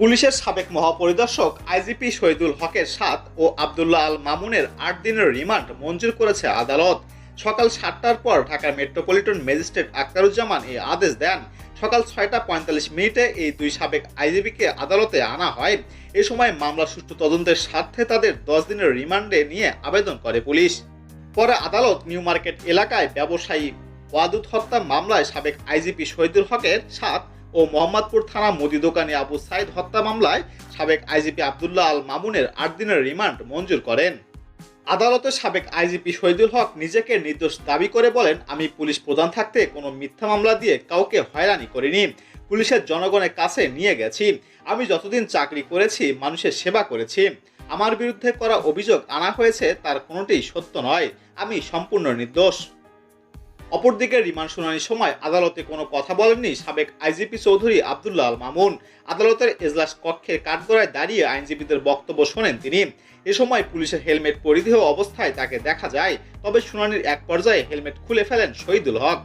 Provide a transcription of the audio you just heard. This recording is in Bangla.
পুলিশের সাবেক মহাপরিদর্শক আইজিপি শহীদুল হকের ৭ ও আবদুল্লাহ আল মামুনের ৮ দিনের রিমান্ড মঞ্জুর করেছে আদালত। সকাল ৭টার পর ঢাকার মেট্রোপলিটন ম্যাজিস্ট্রেট আখতারুজ্জামান এই আদেশ দেন। সকাল ৬টা ৪৫ এই দুই সাবেক আইজিপিকে আদালতে আনা হয়। এ সময় মামলা সুষ্ঠু তদন্তের স্বার্থে তাদের ১০ দিনের রিমান্ডে নিয়ে আবেদন করে পুলিশ। পরে আদালত নিউ মার্কেট এলাকায় ব্যবসায়ী ওয়াদুদ হত্যা মামলায় সাবেক আইজিপি শহীদুল হকের ৭ ও মোহাম্মদপুর থানা মুদি দোকানি আবু সাইদ হত্যা মামলায় সাবেক আইজিপি আবদুল্লাহ আল মামুনের ৮ দিনের রিমান্ড মঞ্জুর করেন। আদালতে সাবেক আইজিপি শহীদুল হক নিজেকে নির্দোষ দাবি করে বলেন, আমি পুলিশ প্রধান থাকতে কোনো মিথ্যা মামলা দিয়ে কাউকে হয়রানি করিনি। পুলিশের জনগণের কাছে নিয়ে গেছি। আমি যতদিন চাকরি করেছি মানুষের সেবা করেছি। আমার বিরুদ্ধে করা অভিযোগ আনা হয়েছে তার কোনোটিই সত্য নয়। আমি সম্পূর্ণ নির্দোষ। অপরদিকে রিমান্ড শুনানির সময় আদালতে কোনো কথা বলেননি সাবেক আইজিপি চৌধুরী আবদুল্লাহ আল মামুন। আদালতের এজলাস কক্ষের কাঠগড়ায় দাঁড়িয়ে আইনজীবীদের বক্তব্য শোনেন তিনি। এ সময় পুলিশের হেলমেট পরিধেয় অবস্থায় তাকে দেখা যায়। তবে শুনানির এক পর্যায়ে হেলমেট খুলে ফেলেন শহীদুল হক।